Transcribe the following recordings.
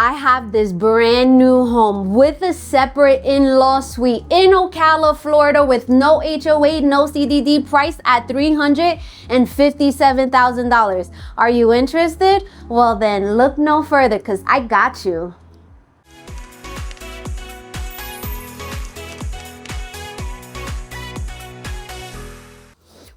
I have this brand new home with a separate in-law suite in Ocala, Florida, with no HOA, no CDD, priced at $357,000. Are you interested? Well then, look no further, because I got you.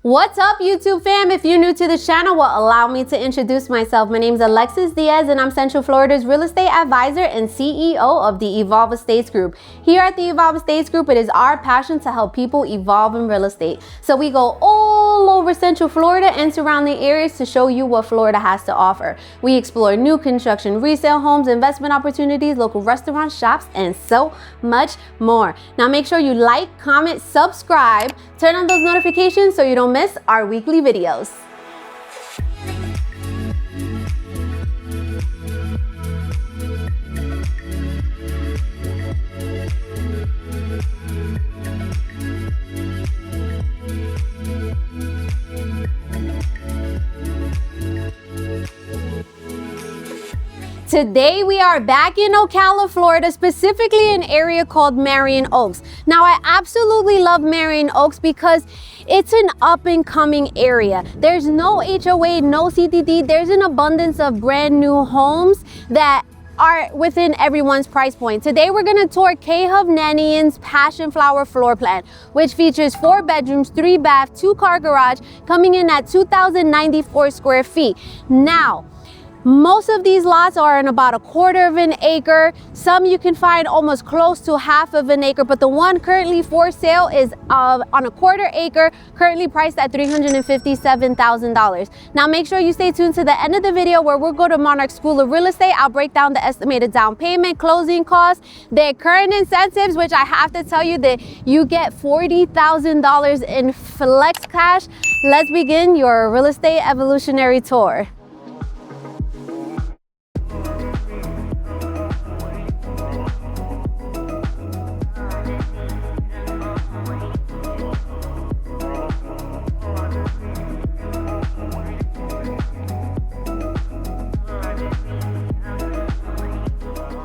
What's up, YouTube fam? If you're new to this channel, well, allow me to introduce myself. My name is Alexis Diaz, and I'm Central Florida's real estate advisor and CEO of the Evolve Estates Group. Here at the Evolve Estates Group, it is our passion to help people evolve in real estate. So we go all over Central Florida and surrounding areas to show you what Florida has to offer. We explore new construction, resale homes, investment opportunities, local restaurants, shops, and so much more. Now make sure you like, comment, subscribe, turn on those notifications so you don't miss our weekly videos. Today we are back in Ocala, Florida, specifically an area called Marion Oaks. Now I absolutely love Marion Oaks because it's an up and coming area. There's no HOA, no CDD. There's an abundance of brand new homes that are within everyone's price point. Today we're gonna tour KHovnanian's PassionFlower floor plan, which features 4 bedrooms, 3 bath, 2-car garage, coming in at 2,094 square feet. Now, most of these lots are in about 1/4 of an acre. Some you can find almost close to 1/2 of an acre, but the one currently for sale is on 1/4 acre, currently priced at $357,000. Now make sure you stay tuned to the end of the video where we'll go to Monarch School of Real Estate. I'll break down the estimated down payment, closing costs, their current incentives, which I have to tell you that you get $40,000 in flex cash. Let's begin your real estate evolutionary tour.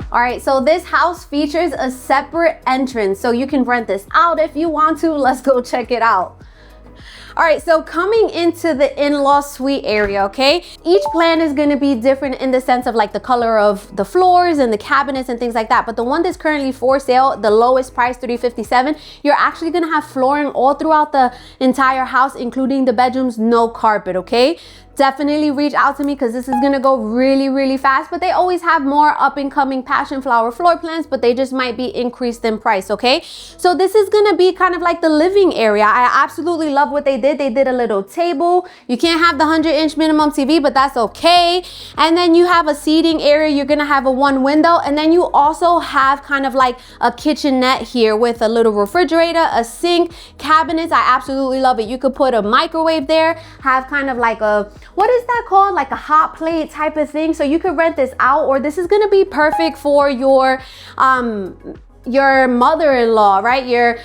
All right, so this house features a separate entrance, so you can rent this out if you want to. Let's go check it out. All right, so coming into the in-law suite area, okay? Each plan is gonna be different in the sense of like the color of the floors and the cabinets and things like that. But the one that's currently for sale, the lowest price, $357,000, you're actually gonna have flooring all throughout the entire house, including the bedrooms, no carpet, okay? Definitely reach out to me because this is gonna go really, really fast, but they always have more up and coming PassionFlower floor plans, but they just might be increased in price, okay? So this is gonna be kind of like the living area. I absolutely love what they did. They did a little table. You can't have the 100-inch minimum TV, but that's okay. And then you have a seating area. You're gonna have a 1 window, and then you also have kind of like a kitchenette here with a little refrigerator, a sink, cabinets. I absolutely love it. You could put a microwave there, have kind of like a, what is that called? Like a hot plate type of thing. So you could rent this out, or this is gonna be perfect for your mother-in-law, right? Your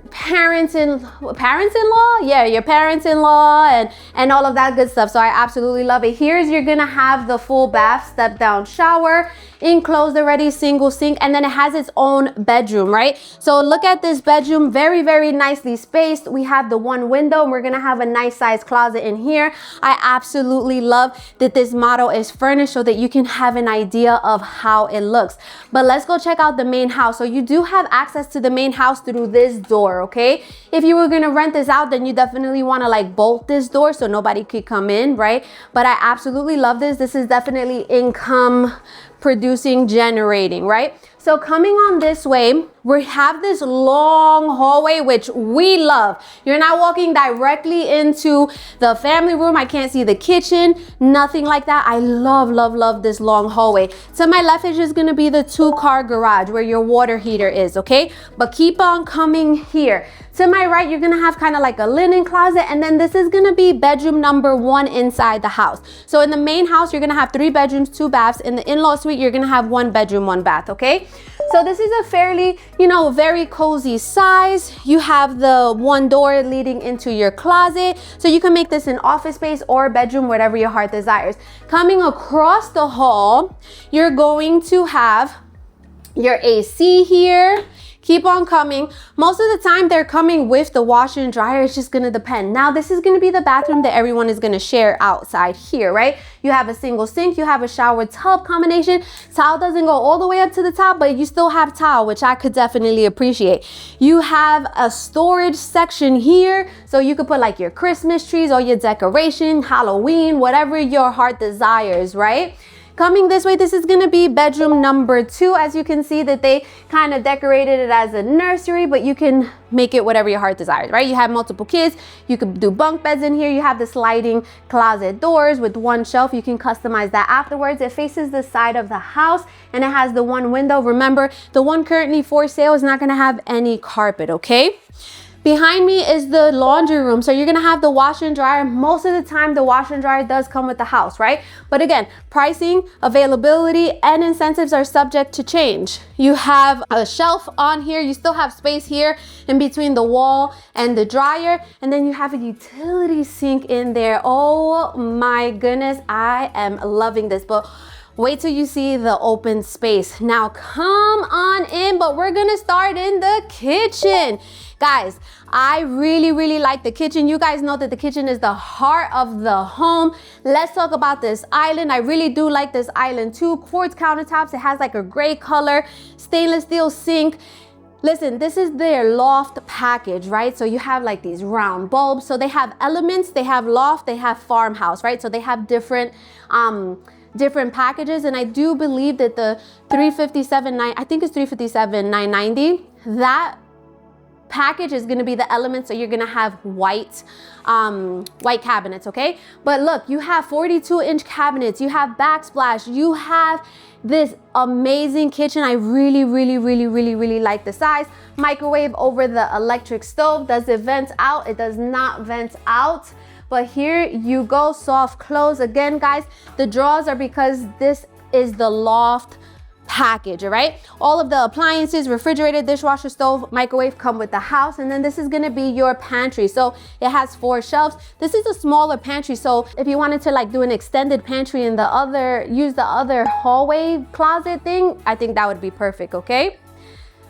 parents-in-law? Yeah, your parents-in-law and all of that good stuff. So I absolutely love it. Here's, you're gonna have the full bath, step down shower, enclosed already, single sink, and then it has its own bedroom, right? So look at this bedroom, very, very nicely spaced. We have the 1 window, and we're gonna have a nice size closet in here. I absolutely love that this model is furnished so that you can have an idea of how it looks. But let's go check out the main house. So you do have access to the main house through this door, okay? If you were gonna rent this out, then you definitely wanna like bolt this door so nobody could come in, right? But I absolutely love this. This is definitely income producing, generating, right? So coming on this way, we have this long hallway, which we love. You're not walking directly into the family room. I can't see the kitchen, nothing like that. I love, love, love this long hallway. To my left is just gonna be the 2-car garage where your water heater is, okay? But keep on coming here. To my right, you're gonna have kind of like a linen closet, and then this is gonna be bedroom number 1 inside the house. So in the main house, you're gonna have 3 bedrooms, 2 baths. In the in-law suite, it, you're gonna have 1 bedroom, 1 bath, okay? So this is a fairly, you know, very cozy size. You have the 1 door leading into your closet. So you can make this an office space or a bedroom, whatever your heart desires. Coming across the hall, you're going to have your AC here. Keep on coming. Most of the time they're coming with the washer and dryer. It's just gonna depend. Now this is gonna be the bathroom that everyone is gonna share outside here, right? You have a single sink, you have a shower tub combination. Towel doesn't go all the way up to the top, but you still have towel, which I could definitely appreciate. You have a storage section here, so you could put like your Christmas trees or your decoration, Halloween, whatever your heart desires, right? Coming this way, this is gonna be bedroom number 2. As you can see that they kind of decorated it as a nursery, but you can make it whatever your heart desires, right? You have multiple kids, you could do bunk beds in here. You have the sliding closet doors with 1 shelf. You can customize that afterwards. It faces the side of the house and it has the 1 window. Remember, the one currently for sale is not gonna have any carpet, okay? Behind me is the laundry room. So you're gonna have the washer and dryer. Most of the time, the washer and dryer does come with the house, right? But again, pricing, availability, and incentives are subject to change. You have a shelf on here. You still have space here in between the wall and the dryer. And then you have a utility sink in there. Oh my goodness, I am loving this. But wait till you see the open space. Now come on in, but we're gonna start in the kitchen. Guys, I really like the kitchen. You guys know that the kitchen is the heart of the home. Let's talk about this island. I really do like this island too. Quartz countertops. It has like a gray color, stainless steel sink. Listen, this is their loft package, right? So you have like these round bulbs. So they have elements, they have loft, they have farmhouse, right? So they have different packages. And I do believe that the 357.9, I think it's 357.990, that package is going to be the element, so you're going to have white cabinets, okay? But look, you have 42-inch cabinets, you have backsplash, you have this amazing kitchen. I really like the size. Microwave over the electric stove. Does it vent out? It does not vent out. But here you go, soft close. Again, guys, the drawers are because this is the loft package, all right? All of the appliances, refrigerator, dishwasher, stove, microwave come with the house. And then this is gonna be your pantry. So it has 4 shelves. This is a smaller pantry. So if you wanted to like do an extended pantry in the other, use the other hallway closet thing, I think that would be perfect, okay?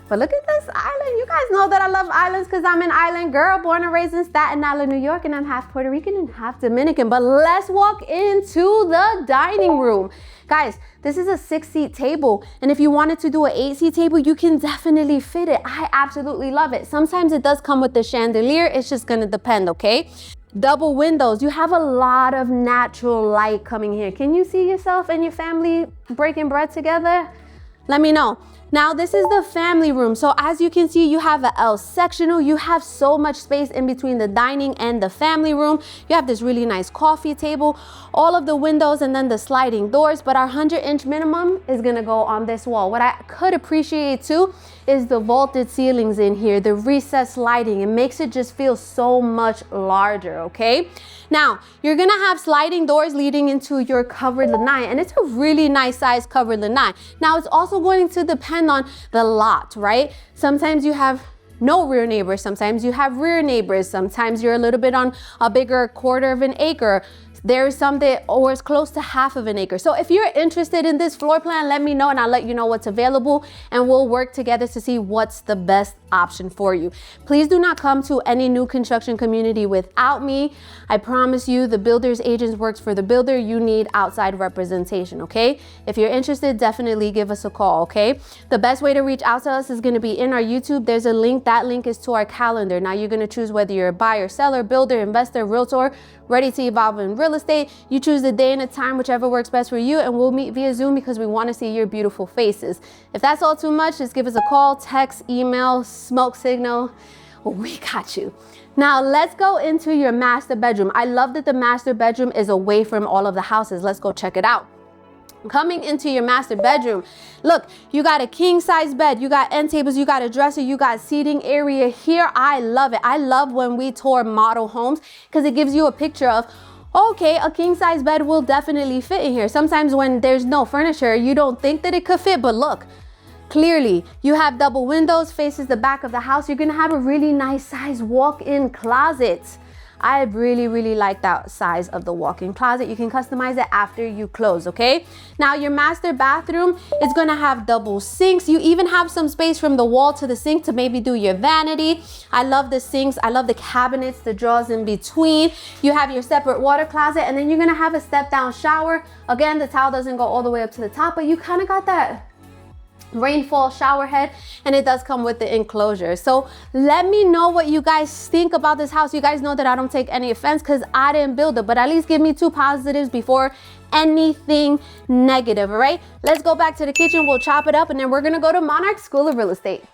But look at this island. You guys know that I love islands because I'm an island girl, born and raised in Staten Island, New York, and I'm half Puerto Rican and half Dominican. But let's walk into the dining room. Guys, this is a 6-seat table. And if you wanted to do an 8-seat table, you can definitely fit it. I absolutely love it. Sometimes it does come with the chandelier. It's just gonna depend, okay? Double windows. You have a lot of natural light coming here. Can you see yourself and your family breaking bread together? Let me know. Now this is the family room. So as you can see, you have a L sectional. You have so much space in between the dining and the family room. You have this really nice coffee table, all of the windows and then the sliding doors, but our 100-inch minimum is gonna go on this wall. What I could appreciate too is the vaulted ceilings in here, the recessed lighting. It makes it just feel so much larger, okay? Now, you're gonna have sliding doors leading into your covered lanai, and it's a really nice size covered lanai. Now, it's also going to depend on the lot, right? Sometimes you have no rear neighbors, sometimes you have rear neighbors, sometimes you're a little bit on a bigger 1/4 of an acre. There's some that, or it's close to 1/2 of an acre. So if you're interested in this floor plan, let me know and I'll let you know what's available and we'll work together to see what's the best option for you. Please do not come to any new construction community without me. I promise you the builder's agent works for the builder. You need outside representation, okay? If you're interested, definitely give us a call, okay? The best way to reach out to us is gonna be in our YouTube. There's a link, that link is to our calendar. Now you're gonna choose whether you're a buyer, seller, builder, investor, realtor, ready to evolve in real estate. You choose the day and the time, whichever works best for you, and we'll meet via Zoom because we want to see your beautiful faces. If that's all too much, just give us a call, text, email, smoke signal. We got you. Now let's go into your master bedroom. I love that the master bedroom is away from all of the houses. Let's go check it out. Coming into your master bedroom, look, you got a king size bed, you got end tables, you got a dresser, you got seating area here. I love it. I love when we tour model homes because it gives you a picture of Okay, a king size bed will definitely fit in here. Sometimes when there's no furniture, you don't think that it could fit, but look, clearly you have double windows, faces the back of the house. You're gonna have a really nice size walk-in closet. I really like that size of the walk-in closet. You can customize it after you close, okay? Now your master bathroom is gonna have double sinks. You even have some space from the wall to the sink to maybe do your vanity. I love the sinks. I love the cabinets, the drawers in between. You have your separate water closet, and then you're gonna have a step down shower. Again, the towel doesn't go all the way up to the top, but you kind of got that rainfall shower head, and it does come with the enclosure. So let me know what you guys think about this house. You guys know that I don't take any offense because I didn't build it, but at least give me 2 positives before anything negative. All right, let's go back to the kitchen. We'll chop it up, and then we're gonna go to Monarch School of Real Estate.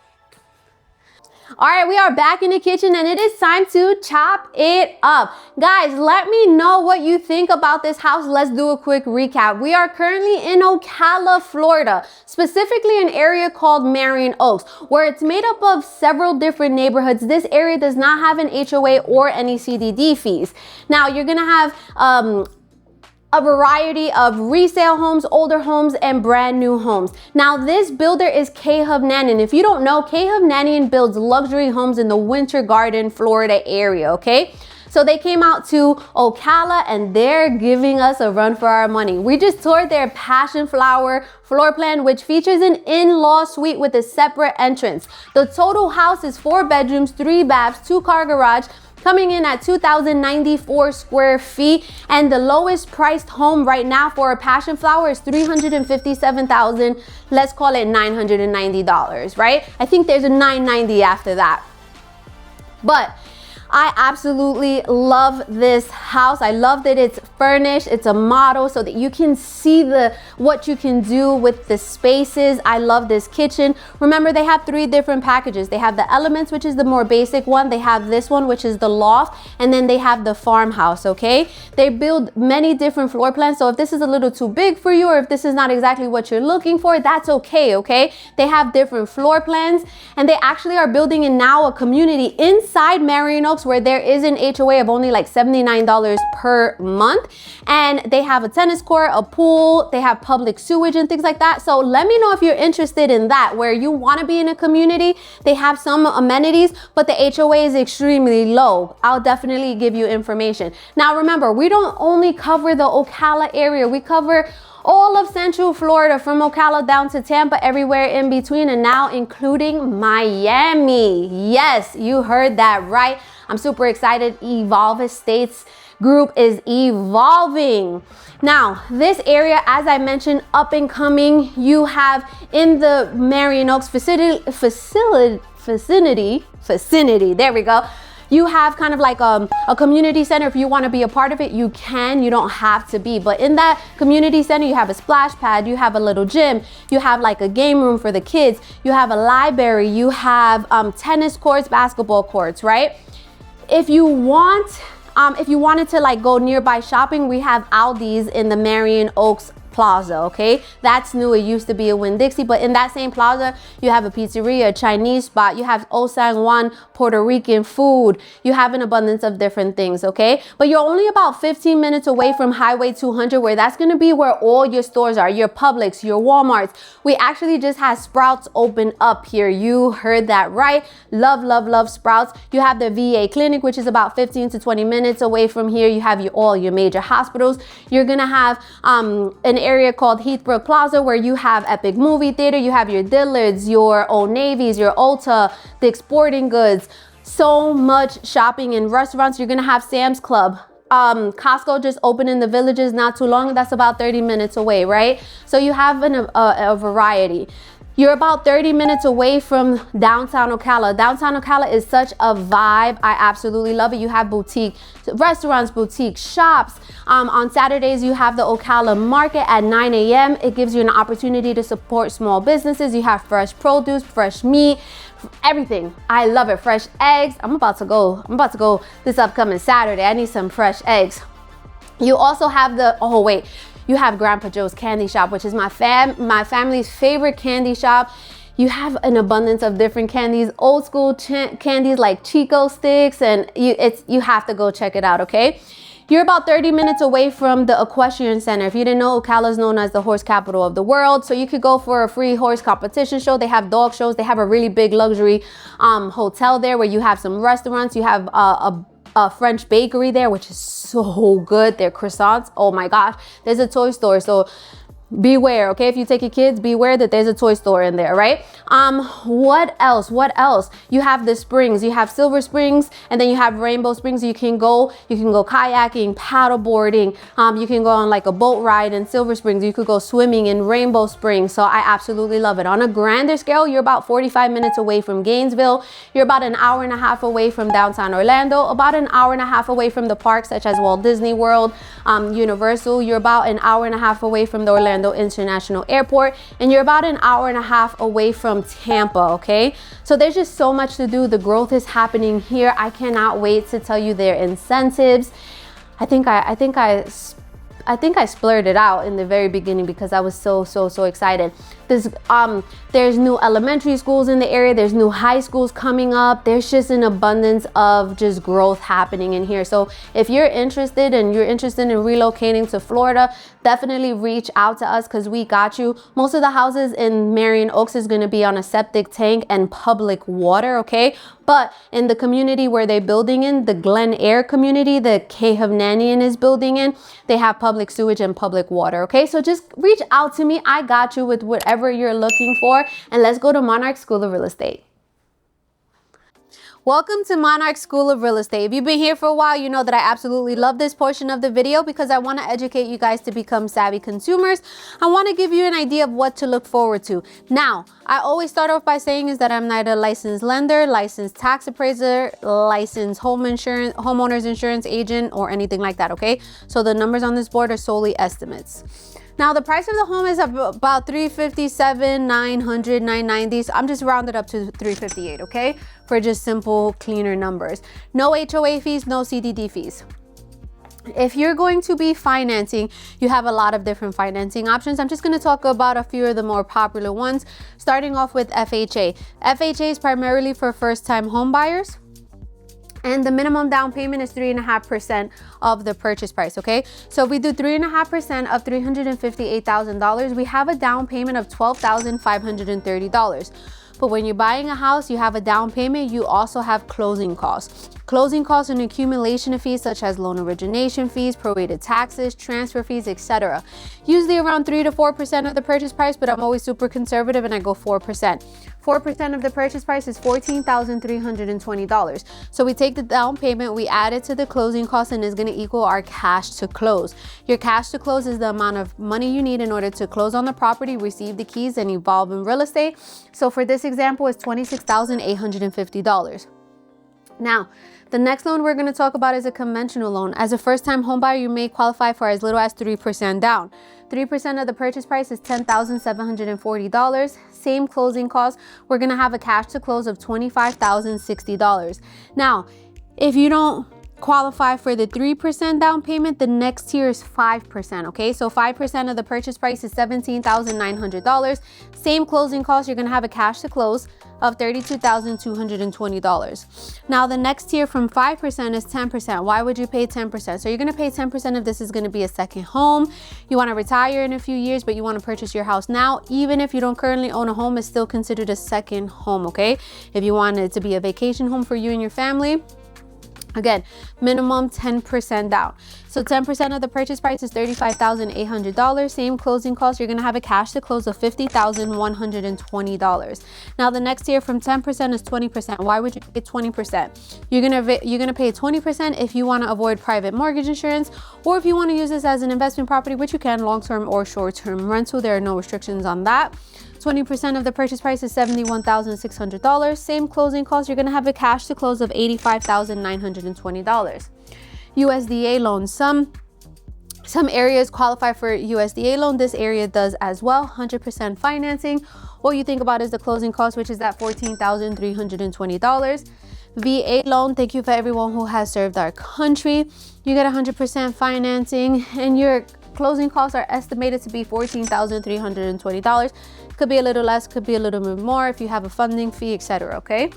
All right, we are back in the kitchen, and it is time to chop it up. Guys, let me know what you think about this house. Let's do a quick recap. We are currently in Ocala, Florida, specifically an area called Marion Oaks, where it's made up of several different neighborhoods. This area does not have an HOA or any CDD fees. Now, you're gonna have a variety of resale homes, older homes, and brand new homes. Now, this builder is KHovnanian. If you don't know, KHovnanian builds luxury homes in the Winter Garden, Florida area, okay? So they came out to Ocala, and they're giving us a run for our money. We just toured their PassionFlower floor plan, which features an in-law suite with a separate entrance. The total house is 4 bedrooms, 3 baths, 2-car garage, coming in at 2,094 square feet. And the lowest priced home right now for a PassionFlower is $357,000. Let's call it $990, right? I think there's a $990 after that. But I absolutely love this house. I love that it's furnished. It's a model so that you can see what you can do with the spaces. I love this kitchen. Remember, they have 3 different packages. They have the Elements, which is the more basic one. They have this one, which is the loft, and then they have the farmhouse, okay? They build many different floor plans, so if this is a little too big for you, or if this is not exactly what you're looking for, that's okay, okay? They have different floor plans, and they actually are building in now a community inside Marion Oaks where there is an HOA of only like $79 per month, and they have a tennis court, a pool, they have public sewage and things like that. So let me know if you're interested in that, where you want to be in a community. They have some amenities, but the HOA is extremely low. I'll definitely give you information. Now remember, we don't only cover the Ocala area, we cover all of Central Florida, from Ocala down to Tampa, everywhere in between, and now including Miami. Yes, you heard that right. I'm super excited. Evolve Estates group is evolving. Now, this area, as I mentioned, up and coming. You have in the Marion Oaks vicinity, there we go. You have kind of like a community center. If you want to be a part of it, you can. You don't have to be. But in that community center, you have a splash pad, you have a little gym, you have like a game room for the kids, you have a library, you have tennis courts, basketball courts, right? If you wanted to like go nearby shopping, we have Aldi's in the Marion Oaks Plaza, okay? That's new. It used to be a Winn-Dixie, but in that same plaza, you have a pizzeria, a Chinese spot, you have O San Juan Puerto Rican food, you have an abundance of different things, okay? But you're only about 15 minutes away from Highway 200, where that's gonna be where all your stores are, your Publix, your Walmarts. We actually just had Sprouts open up here. You heard that right. Love, love, love Sprouts. You have the VA clinic, which is about 15 to 20 minutes away from here. You have all your major hospitals. You're gonna have an area called Heathbrook Plaza, where you have Epic Movie Theater, you have your Dillard's, your Old Navy's, your Ulta, Dick's Sporting Goods. So much shopping and restaurants. You're gonna have Sam's Club. Costco just opened in the Villages not too long. That's about 30 minutes away, right? So you have a variety. You're about 30 minutes away from downtown Ocala. Downtown Ocala is such a vibe. I absolutely love it. You have boutique restaurants, boutique shops. On Saturdays, you have the Ocala Market at 9 a.m. It gives you an opportunity to support small businesses. You have fresh produce, fresh meat, everything. I love it. Fresh eggs. I'm about to go this upcoming Saturday. I need some fresh eggs. You also have you have Grandpa Joe's Candy Shop, which is my family's favorite candy shop. You have an abundance of different candies, old school candies like Chico sticks, and you have to go check it out, okay? You're about 30 minutes away from the equestrian center. If you didn't know, Ocala is known as the horse capital of the world. So you could go for a free horse competition show. They have dog shows. They have a really big luxury hotel there where you have some restaurants. You have a French bakery there, which is so good. Their croissants, oh my gosh. There's a toy store, so beware, okay? If you take your kids, beware that there's a toy store in there, right? What else? You have the springs. You have Silver Springs, and then you have Rainbow Springs. You can go kayaking, paddleboarding. You can go on like a boat ride in Silver Springs. You could go swimming in Rainbow Springs. So I absolutely love it. On a grander scale, you're about 45 minutes away from Gainesville. You're about an hour and a half away from downtown Orlando, about an hour and a half away from the parks such as Walt Disney World, Universal. You're about an hour and a half away from the Orlando International Airport, and you're about an hour and a half away from Tampa, okay? So there's just so much to do. The growth is happening here. I cannot wait to tell you their incentives. I think I splurted it out in the very beginning because I was so excited. There's new elementary schools in the area. There's new high schools coming up. There's just an abundance of just growth happening in here. So if you're interested in relocating to Florida, definitely reach out to us because we got you. Most of the houses in Marion Oaks is going to be on a septic tank and public water, okay? But in the community where they're building in, the Glen Air community, the KHovnanian is building in, they have public sewage and public water, okay? So just reach out to me. I got you with whatever you're looking for, and let's go to Monarch School of Real Estate. Welcome to Monarch School of Real Estate. If you've been here for a while, you know that I absolutely love this portion of the video because I want to educate you guys to become savvy consumers. I want to give you an idea of what to look forward to. Now, I always start off by saying is that I'm neither a licensed lender, licensed tax appraiser, licensed homeowners insurance agent, or anything like that, okay? So the numbers on this board are solely estimates. Now, the price of the home is about $357,900, $990. So I'm just rounded up to $358, okay? For just simple, cleaner numbers. No HOA fees, no CDD fees. If you're going to be financing, you have a lot of different financing options. I'm just going to talk about a few of the more popular ones, starting off with FHA. FHA is primarily for first-time home buyers. And the minimum down payment is 3.5% of the purchase price, okay? So if we do 3.5% of $358,000, we have a down payment of $12,530. But when you're buying a house, you have a down payment, you also have closing costs. Closing costs and accumulation of fees such as loan origination fees, prorated taxes, transfer fees, etc. Usually around 3 to 4% of the purchase price, but I'm always super conservative and I go 4%. 4% of the purchase price is $14,320. So we take the down payment, we add it to the closing cost, and it's going to equal our cash to close. Your cash to close is the amount of money you need in order to close on the property, receive the keys, and evolve in real estate. So for this example, it's $26,850. Now, the next loan we're going to talk about is a conventional loan. As a first-time homebuyer, you may qualify for as little as 3% down. 3% of the purchase price is $10,740. Same closing costs. We're going to have a cash to close of $25,060. Now, if you don't qualify for the 3% down payment, the next tier is 5%, okay? So 5% of the purchase price is $17,900. Same closing costs, you're gonna have a cash to close of $32,220. Now the next tier from 5% is 10%. Why would you pay 10%? So you're gonna pay 10% if this is gonna be a second home. You wanna retire in a few years, but you wanna purchase your house now. Even if you don't currently own a home, it's still considered a second home, okay? If you want it to be a vacation home for you and your family, again, minimum 10% down. So 10% of the purchase price is $35,800. Same closing costs. You're going to have a cash to close of $50,120. Now the next tier from 10% is 20%. Why would you pay 20%? You're going to pay 20% if you want to avoid private mortgage insurance, or if you want to use this as an investment property, which you can, long-term or short-term rental. There are no restrictions on that. 20% of the purchase price is $71,600. Same closing costs. You're going to have a cash to close of $85,920. USDA loans. Some areas qualify for USDA loan. This area does as well. 100% financing. All you think about is the closing cost, which is at $14,320. VA loan. Thank you for everyone who has served our country. You get 100% financing, and your closing costs are estimated to be $14,320. Could be a little less, could be a little bit more if you have a funding fee, etc. Okay.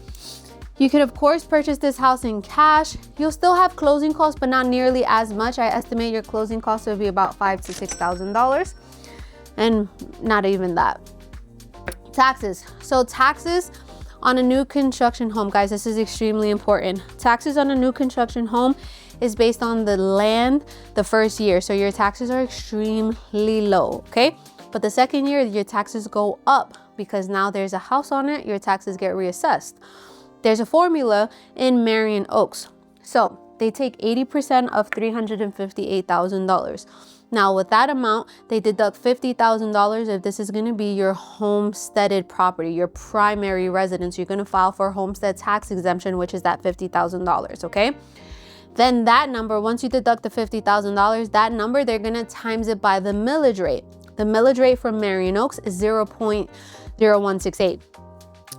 You could of course purchase this house in cash. You'll still have closing costs, but not nearly as much. I estimate your closing costs will be about $5,000 to $6,000, and not even that. Taxes. So taxes on a new construction home, guys, this is extremely important. Taxes on a new construction home is based on the land the first year. So your taxes are extremely low, okay? But the second year, your taxes go up because now there's a house on it, your taxes get reassessed. There's a formula in Marion Oaks. So they take 80% of $358,000. Now with that amount, they deduct $50,000 if this is gonna be your homesteaded property, your primary residence. You're gonna file for homestead tax exemption, which is that $50,000, okay? Then that number, once you deduct the $50,000, that number, they're gonna times it by the millage rate. The millage rate for Marion Oaks is 0.0168.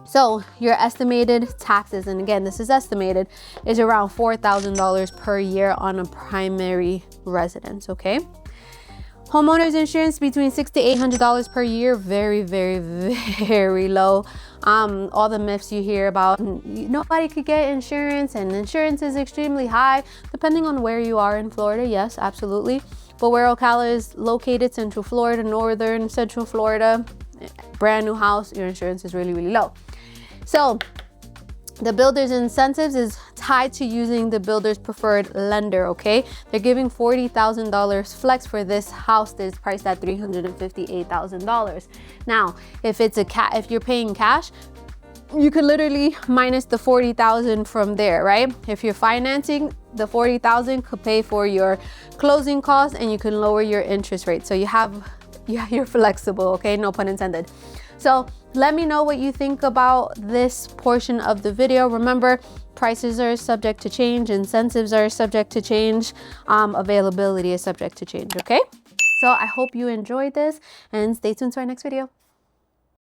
So your estimated taxes, and again, this is estimated, is around $4,000 per year on a primary residence, okay? Homeowners insurance between $600 to $800 per year, very, very, very low. All the myths you hear about, nobody could get insurance, and insurance is extremely high, depending on where you are in Florida, yes, absolutely. But where Ocala is located, Central Florida, Northern Central Florida, brand new house, your insurance is really, really low. So the builder's incentives is tied to using the builder's preferred lender, okay? They're giving $40,000 flex for this house that's priced at $358,000. Now, if you're paying cash, you could literally minus the $40,000 from there, right? If you're financing, the $40,000 could pay for your closing costs, and you can lower your interest rate. So you're flexible, okay? No pun intended. So let me know what you think about this portion of the video. Remember, prices are subject to change, incentives are subject to change, availability is subject to change, okay? So I hope you enjoyed this, and stay tuned to our next video.